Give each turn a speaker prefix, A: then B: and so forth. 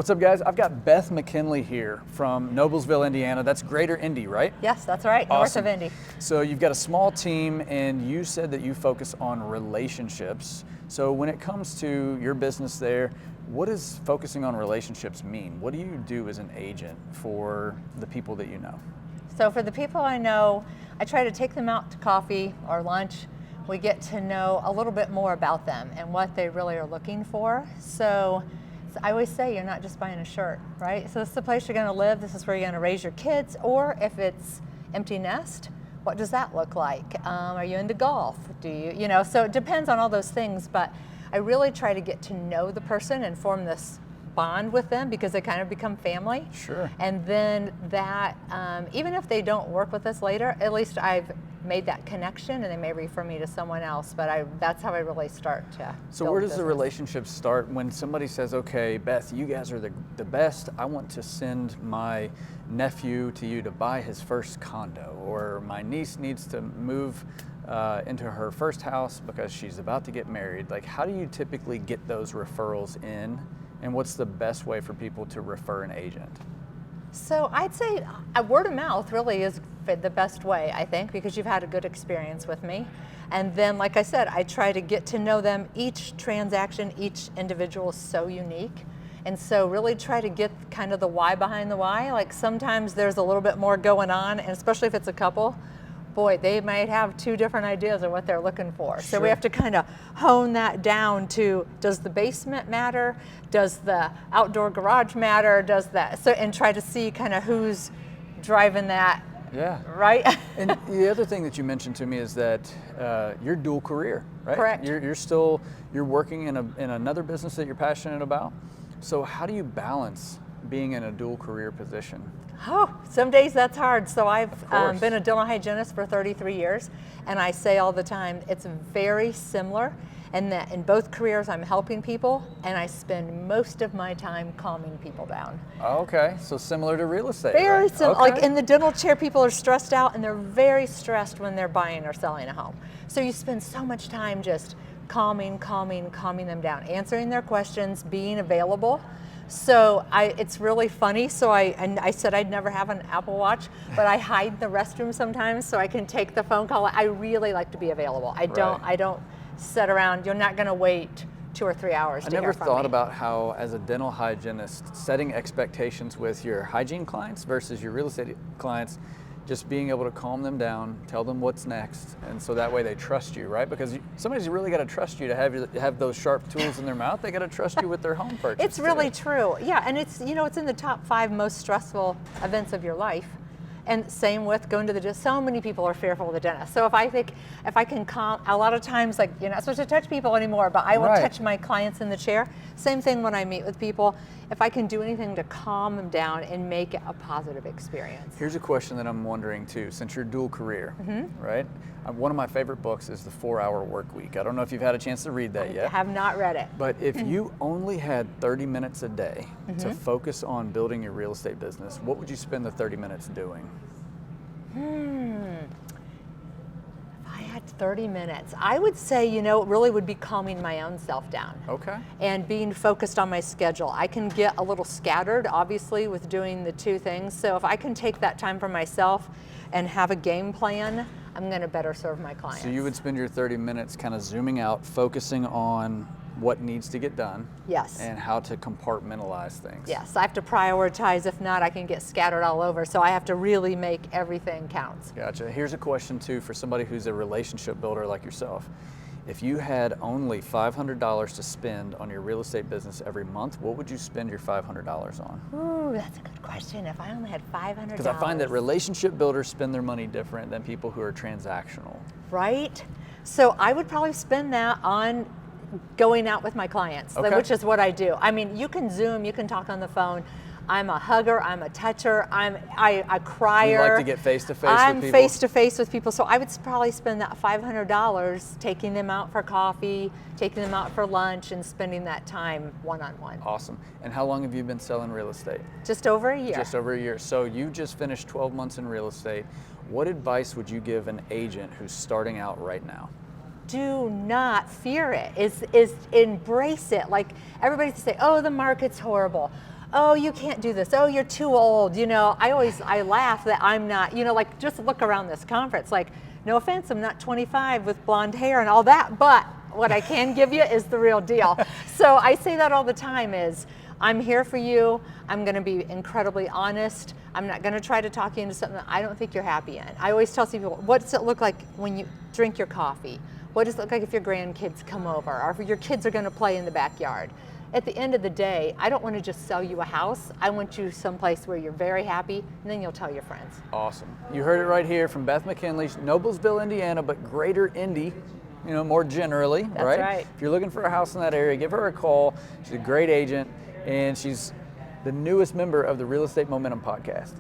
A: What's up, guys? I've got Beth McKinley here from Noblesville, Indiana. That's Greater Indy, right?
B: Yes, that's right.
A: Awesome.
B: North of Indy.
A: So you've got a small team, and you said that you focus on relationships. So when it comes to your business there, what does focusing on relationships mean? What do you do as an agent for the people that you know?
B: So for the people I know, I try to take them out to coffee or lunch. We get to know a little bit more about them and what they really are looking for. So I always say you're not just buying a shirt, right? So this is the place you're going to live. This is where you're going to raise your kids. Or if it's empty nest, what does that look like? Are you into golf? Do you know? So it depends on all those things. But I really try to get to know the person and form this bond with them because they kind of become family.
A: Sure.
B: And then that, even if they don't work with us later, at least I've made that connection, and they may refer me to someone else. But that's how I really start to.
A: So where does the relationship start when somebody says, "Okay, Beth, you guys are the best. I want to send my nephew to you to buy his first condo," or "My niece needs to move into her first house because she's about to get married." Like, how do you typically get those referrals in, and what's the best way for people to refer an agent?
B: So I'd say word of mouth really is the best way, I think, because you've had a good experience with me. And then, like I said, I try to get to know them. Each transaction, each individual is so unique. And so really try to get kind of the why behind the why. Like sometimes there's a little bit more going on, and especially if it's a couple, boy, they might have two different ideas of what they're looking for.
A: Sure.
B: So we have to kind of hone that down to, does the basement matter? Does the outdoor garage matter? Does that, so, and try to see kind of who's driving that.
A: Yeah.
B: Right?
A: And the other thing that you mentioned to me is that you're dual career, right?
B: Correct.
A: You're working in another business that you're passionate about. So how do you balance being in a dual career position?
B: Oh, some days that's hard. So I've
A: course.
B: been a dental hygienist for 33 years, and I say all the time, it's very similar, and that in both careers I'm helping people, and I spend most of my time calming people down.
A: Okay, so similar to real estate.
B: Very
A: right?
B: similar.
A: Okay.
B: Like in the dental chair, people are stressed out, and they're very stressed when they're buying or selling a home. So you spend so much time just calming them down, answering their questions, being available. So it's really funny. So I said I'd never have an Apple Watch, but I hide the restroom sometimes so I can take the phone call. I really like to be available. I don't sit around. You're not going to wait 2 or 3 hours to hear from me.
A: I never thought about how, as a dental hygienist, setting expectations with your hygiene clients versus your real estate clients, just being able to calm them down, tell them what's next, and so that way they trust you, right? Because somebody's really got to trust you to have those sharp tools in their mouth. They got to trust you with their home purchase.
B: It's really true, yeah, and it's it's in the top 5 most stressful events of your life. And same with going to the dentist. So many people are fearful of the dentist. So if I can calm, a lot of times, like, you're not supposed to touch people anymore, but I will touch my clients in the chair. Same thing when I meet with people. If I can do anything to calm them down and make it a positive experience.
A: Here's a question that I'm wondering too, since you're dual career, right? One of my favorite books is The 4-Hour Workweek. I don't know if you've had a chance to read that yet.
B: I have not read it.
A: But if you only had 30 minutes a day to focus on building your real estate business, what would you spend the 30 minutes doing?
B: If I had 30 minutes, I would say, it really would be calming my own self down.
A: Okay.
B: And being focused on my schedule. I can get a little scattered, obviously, with doing the two things. So if I can take that time for myself and have a game plan, I'm going to better serve my clients.
A: So you would spend your 30 minutes kind of zooming out, focusing on what needs to get done.
B: Yes.
A: And how to compartmentalize things.
B: Yes, I have to prioritize. If not, I can get scattered all over. So I have to really make everything count.
A: Gotcha. Here's a question too for somebody who's a relationship builder like yourself. If you had only $500 to spend on your real estate business every month, what would you spend your $500 on?
B: Ooh, that's a good question. If I only had $500.
A: Because I find that relationship builders spend their money different than people who are transactional.
B: Right? So I would probably spend that on going out with my clients, which is what I do. I mean, you can Zoom, you can talk on the phone. I'm a hugger, I'm a toucher, I'm a crier.
A: You like to get face-to-face with people?
B: I'm face-to-face with people, so I would probably spend that $500 taking them out for coffee, taking them out for lunch, and spending that time one-on-one.
A: Awesome. And how long have you been selling real estate?
B: Just over a year.
A: Just over a year. So you just finished 12 months in real estate. What advice would you give an agent who's starting out right now?
B: Do not fear it. Is embrace it. Like everybody say, oh, the market's horrible. oh, you can't do this. Oh, you're too old. I laugh that I'm not, like just look around this conference. Like, no offense, I'm not 25 with blonde hair and all that, but what I can give you is the real deal. So I say that all the time is, I'm here for you. I'm going to be incredibly honest. I'm not going to try to talk you into something that I don't think you're happy in. I always tell people, what does it look like when you drink your coffee? What does it look like if your grandkids come over or if your kids are going to play in the backyard? At the end of the day, I don't want to just sell you a house. I want you someplace where you're very happy, and then you'll tell your friends.
A: Awesome. You heard it right here from Beth McKinley, Noblesville, Indiana, but greater Indy, more generally,
B: That's
A: right?
B: right.
A: If you're looking for a house in that area, give her a call. She's a great agent, and she's the newest member of the Real Estate Momentum podcast.